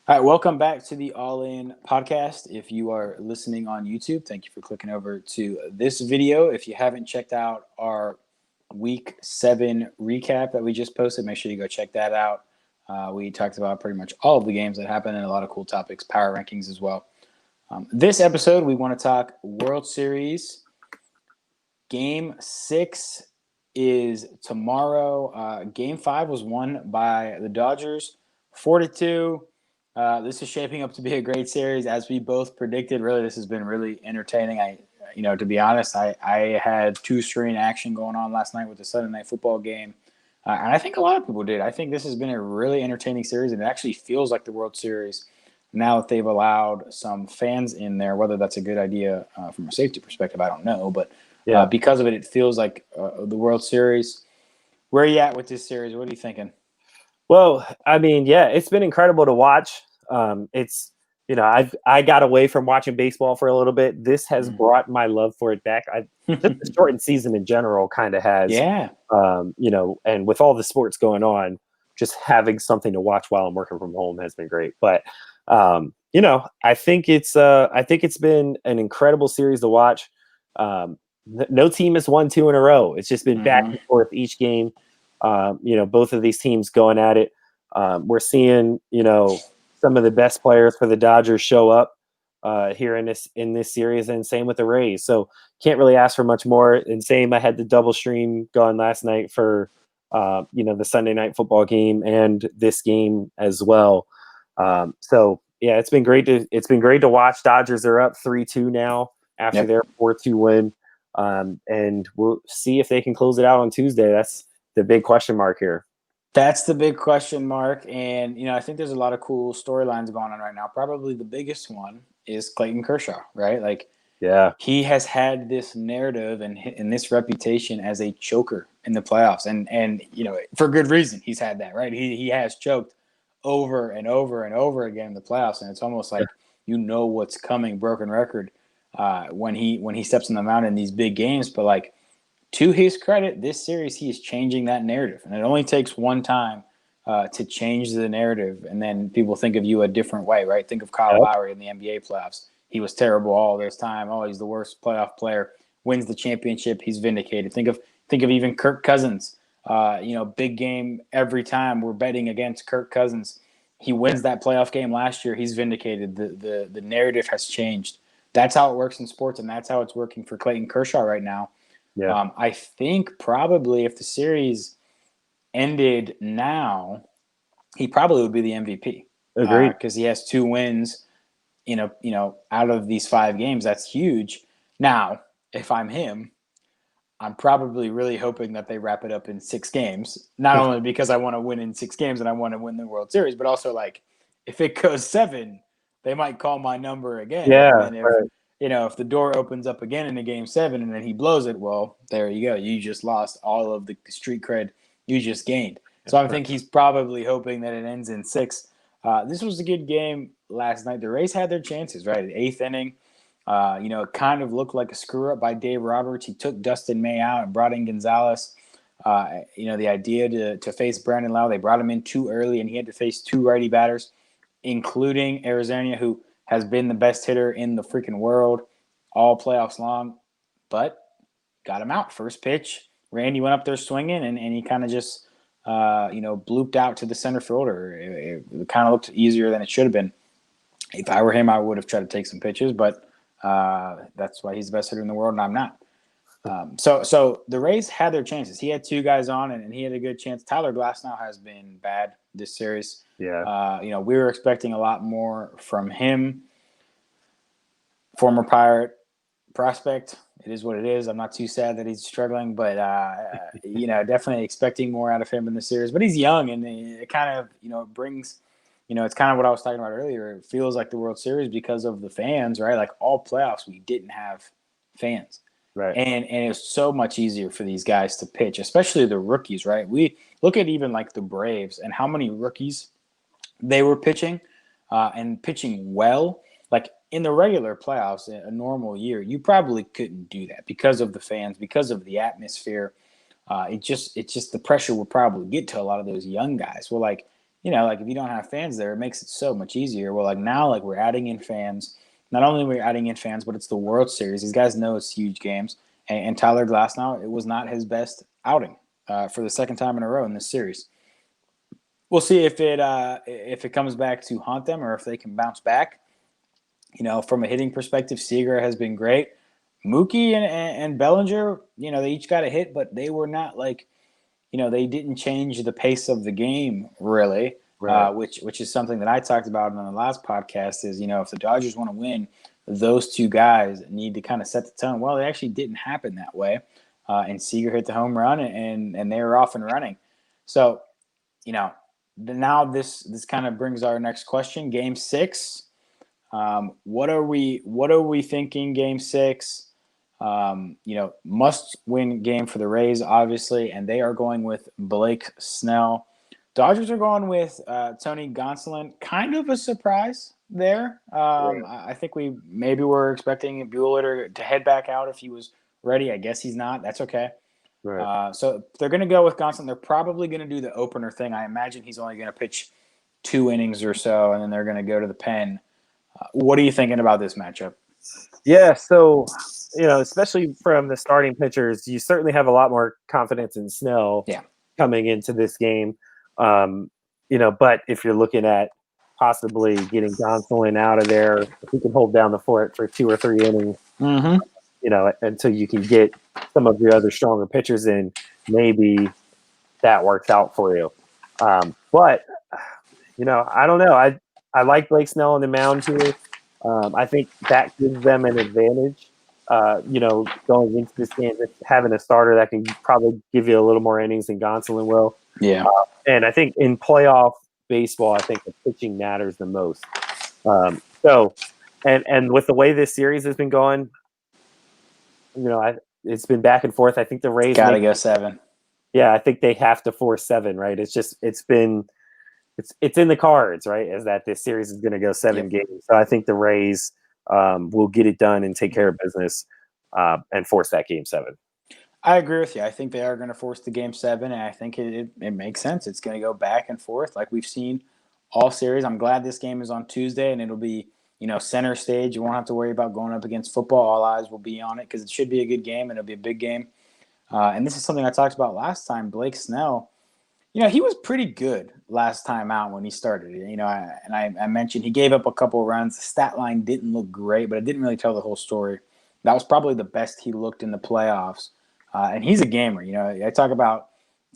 All right, welcome back to the All In podcast. If you are listening on YouTube, thank you for clicking over to this video. If you haven't checked out our week 7 recap that we just posted, make sure you go check that out. We talked about pretty much all of the games that happened and a lot of cool topics, power rankings as well. This episode, we want to talk World Series. Game 6 is tomorrow. Game 5 was won by the Dodgers, 4-2. This is shaping up to be a great series, as we both predicted. Really, this has been really entertaining. To be honest, I had 2 screen action going on last night with the Sunday Night Football game, and I think a lot of people did. I think this has been a really entertaining series, and it actually feels like the World Series now that they've allowed some fans in there. Whether that's a good idea from a safety perspective, I don't know, but Yeah. because of it, it feels like the World Series. Where are you at with this series? What are you thinking? Well, I mean, yeah, it's been incredible to watch. It's I got away from watching baseball for a little bit. This has brought my love for it back. Just the shortened season in general kind of has, Yeah. and with all the sports going on, just having something to watch while I'm working from home has been great. But I think it's been an incredible series to watch. No team has won 2 in a row. It's just been back and forth each game. Both of these teams going at it. We're seeing, some of the best players for the Dodgers show up here in this series, and same with the Rays. So can't really ask for much more. And same, I had the double stream going last night for the Sunday Night Football game and this game as well. So yeah, it's been great to watch. Dodgers are up 3-2 now after their 4-2 win, and we'll see if they can close it out on Tuesday. That's the big question mark here. That's the big question mark. And, I think there's a lot of cool storylines going on right now. Probably the biggest one is Clayton Kershaw, right? Like, Yeah. he has had this narrative and this reputation as a choker in the playoffs. And for good reason, he's had that, right? He has choked over and over and over again in the playoffs. And it's almost like, what's coming, broken record, when he steps on the mound in these big games. But, like, to his credit, this series, he is changing that narrative. And it only takes one time to change the narrative, and then people think of you a different way, right? Think of Kyle Lowry in the NBA playoffs. He was terrible all this time. Oh, he's the worst playoff player. Wins the championship, he's vindicated. Think of even Kirk Cousins. Big game every time we're betting against Kirk Cousins. He wins that playoff game last year. He's vindicated. The narrative has changed. That's how it works in sports, and that's how it's working for Clayton Kershaw right now. Yeah. I think probably if the series ended now, he probably would be the MVP. Agreed. Because he has 2 wins, out of these 5 games. That's huge. Now, if I'm him, I'm probably really hoping that they wrap it up in 6 games. Not only because I want to win in 6 games and I want to win the World Series, but also, like, if it goes 7, they might call my number again. Yeah. And then Right. if the door opens up again in a game 7 and then he blows it, well, there you go. You just lost all of the street cred you just gained. So I think he's probably hoping that it ends in 6. This was a good game last night. The Rays had their chances, right? The 8th inning, it kind of looked like a screw up by Dave Roberts. He took Dustin May out and brought in Gonzalez. The idea to face Brandon Lau, they brought him in too early, and he had to face 2 righty batters, including Arizona, who has been the best hitter in the freaking world all playoffs long, but got him out. First pitch, Randy went up there swinging, and he kind of just, blooped out to the center fielder. It kind of looked easier than it should have been. If I were him, I would have tried to take some pitches, but that's why he's the best hitter in the world, and I'm not. So the Rays had their chances. He had 2 guys on, and he had a good chance. Tyler Glasnow has been bad this series. Yeah. We were expecting a lot more from him. Former Pirate prospect. It is what it is. I'm not too sad that he's struggling, but definitely expecting more out of him in the series. But he's young, and it kind of it brings. It's kind of what I was talking about earlier. It feels like the World Series because of the fans, right? Like all playoffs, we didn't have fans. Right. And it was so much easier for these guys to pitch, especially the rookies, right? We look at even like the Braves and how many rookies they were pitching and pitching well. Like in the regular playoffs, a normal year, you probably couldn't do that because of the fans, because of the atmosphere. It's just the pressure will probably get to a lot of those young guys. Well, like like if you don't have fans there, it makes it so much easier. Well, like now, like we're adding in fans. Not only are we adding in fans, but it's the World Series. These guys know it's huge games. And Tyler Glasnow, it was not his best outing for the second time in a row in this series. We'll see if it comes back to haunt them or if they can bounce back. From a hitting perspective, Seager has been great. Mookie and Bellinger, they each got a hit, but they were not like, they didn't change the pace of the game really, Right. which is something that I talked about on the last podcast is, if the Dodgers want to win, those two guys need to kind of set the tone. Well, it actually didn't happen that way. And Seager hit the home run and they were off and running. So, now this kind of brings our next question. Game 6. What are we thinking? Game 6. Must win game for the Rays, obviously, and they are going with Blake Snell. Dodgers are going with Tony Gonsolin. Kind of a surprise there. I think we maybe were expecting Buehler to head back out if he was ready. I guess he's not. That's okay. Right. So they're going to go with Gonsolin. They're probably going to do the opener thing. I imagine he's only going to pitch 2 innings or so, and then they're going to go to the pen. What are you thinking about this matchup? Yeah, so especially from the starting pitchers, you certainly have a lot more confidence in Snell coming into this game. But if you're looking at possibly getting Gonsolin out of there, if he can hold down the fort for 2 or 3 innings, until you can get some of your other stronger pitchers in, maybe that works out for you. But I don't know. I like Blake Snell on the mound here. I think that gives them an advantage. Going into this game, having a starter that can probably give you a little more innings than Gonsolin will. Yeah. And I think in playoff baseball, I think the pitching matters the most. And with the way this series has been going, it's been back and forth. I think the Rays gotta go 7. Yeah, I think they have to force 7, right? It's in the cards, right? Is that this series is going to go 7 games. So I think the Rays will get it done and take care of business and force that game 7. I agree with you. I think they are going to force the game 7, and I think it makes sense. It's going to go back and forth like we've seen all series. I'm glad this game is on Tuesday, and it'll be center stage. You won't have to worry about going up against football. All eyes will be on it because it should be a good game, and it'll be a big game. And this is something I talked about last time. Blake Snell, he was pretty good last time out when he started. I mentioned he gave up a couple of runs. The stat line didn't look great, but it didn't really tell the whole story. That was probably the best he looked in the playoffs. And he's a gamer. I talk about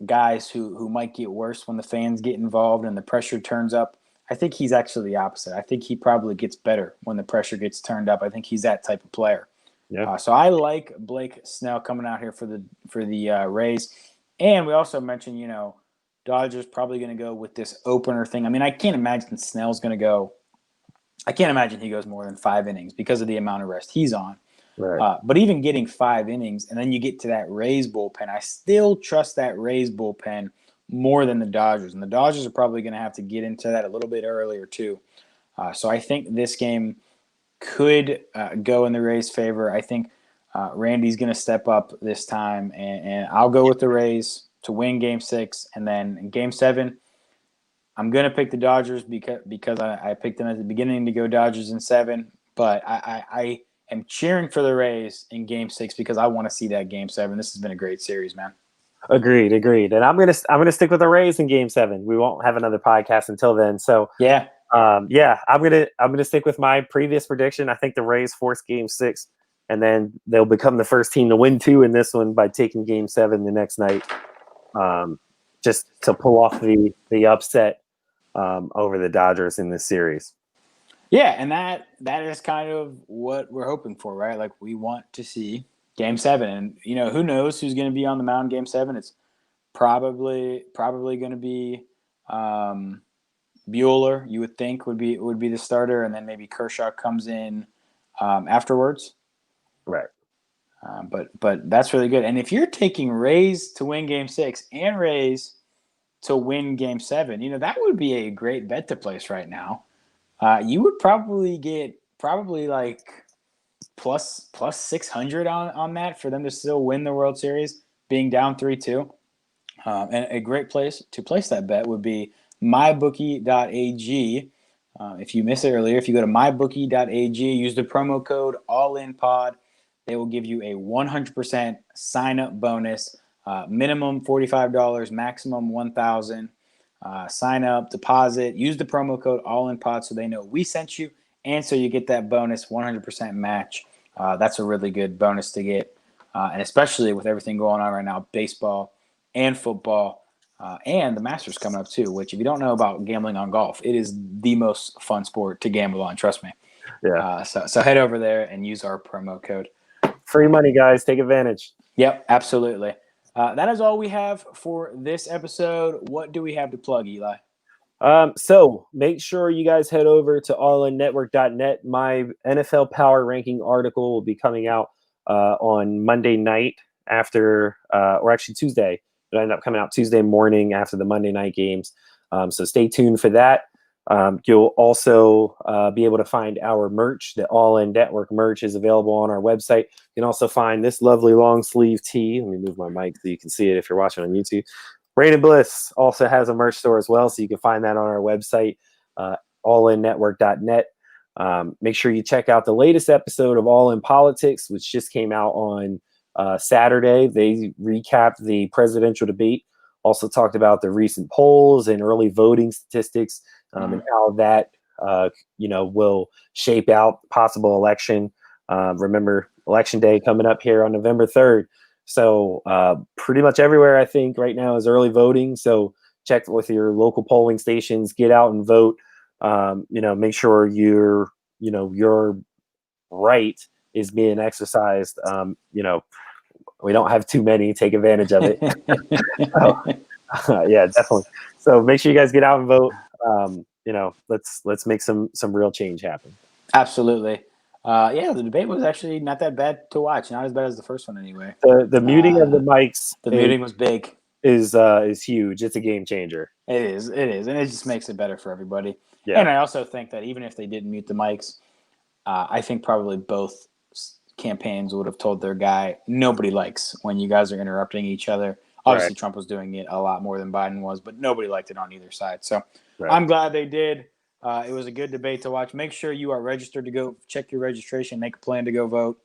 guys who might get worse when the fans get involved and the pressure turns up. I think he's actually the opposite. I think he probably gets better when the pressure gets turned up. I think he's that type of player. Yeah. So I like Blake Snell coming out here for the Rays. And we also mentioned, Dodgers probably going to go with this opener thing. I mean, I can't imagine Snell's going to go. I can't imagine he goes more than 5 innings because of the amount of rest he's on. Right. But even getting 5 innings and then you get to that Rays bullpen, I still trust that Rays bullpen more than the Dodgers. And the Dodgers are probably going to have to get into that a little bit earlier too. So I think this game could go in the Rays' favor. I think Randy's going to step up this time, and I'll go with the Rays to win Game 6. And then in Game 7, I'm going to pick the Dodgers because I picked them at the beginning to go Dodgers in 7. But I am cheering for the Rays in Game 6 because I want to see that Game 7. This has been a great series, man. Agreed. And I'm gonna stick with the Rays in Game 7. We won't have another podcast until then. So yeah, I'm gonna stick with my previous prediction. I think the Rays force Game 6, and then they'll become the first team to win 2 in this one by taking Game 7 the next night, just to pull off the upset over the Dodgers in this series. Yeah, and that is kind of what we're hoping for, right? Like we want to see Game 7, and who knows who's going to be on the mound Game 7? It's probably going to be Buehler. You would think would be the starter, and then maybe Kershaw comes in afterwards. Right. But that's really good. And if you're taking Rays to win Game 6 and Rays to win Game 7, that would be a great bet to place right now. You would probably get like plus 600 on that for them to still win the World Series, being down 3-2. And a great place to place that bet would be mybookie.ag. If you missed it earlier, if you go to mybookie.ag, use the promo code ALLINPOD, they will give you a 100% sign-up bonus. Minimum $45, maximum $1,000. Sign up, deposit, use the promo code ALLINPOD so they know we sent you, and so you get that bonus 100% match. That's a really good bonus to get, and especially with everything going on right now, baseball and football. And the Masters coming up too, which if you don't know about gambling on golf, it is the most fun sport to gamble on. Trust me. Yeah. So head over there and use our promo code. Free money, guys. Take advantage. Yep, absolutely. That is all we have for this episode. What do we have to plug, Eli? So make sure you guys head over to allinnetwork.net. My NFL power ranking article will be coming out on Monday night after, or actually Tuesday. It'll end up coming out Tuesday morning after the Monday night games. So stay tuned for that. You'll also be able to find our merch. The All In Network merch is available on our website. You can also find this lovely long sleeve tee. Let me move my mic so you can see it if you're watching on YouTube. Rated Bliss also has a merch store as well, so you can find that on our website, allinnetwork.net. Make sure you check out the latest episode of All In Politics, which just came out on Saturday. They recapped the presidential debate, also talked about the recent polls and early voting statistics, and how that will shape out the possible election. Remember, Election Day coming up here on November 3rd. So pretty much everywhere, I think, right now is early voting. So check with your local polling stations, get out and vote. Make sure your right is being exercised. We don't have too many. Take advantage of it. Yeah, definitely. So make sure you guys get out and vote. Let's make some real change happen. Absolutely. The debate was actually not that bad to watch. Not as bad as the first one, anyway. The muting of the mics. The muting was big. Is huge. It's a game changer. It is, and it just makes it better for everybody. Yeah. And I also think that even if they didn't mute the mics, I think probably both campaigns would have told their guy, nobody likes when you guys are interrupting each other. Obviously, right. Trump was doing it a lot more than Biden was, but nobody liked it on either side. So right. I'm glad they did. It was a good debate to watch. Make sure you are registered to go. Check your registration. Make a plan to go vote.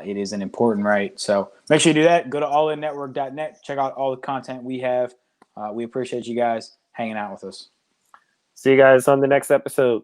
It is an important right. So make sure you do that. Go to allinnetwork.net. Check out all the content we have. We appreciate you guys hanging out with us. See you guys on the next episode.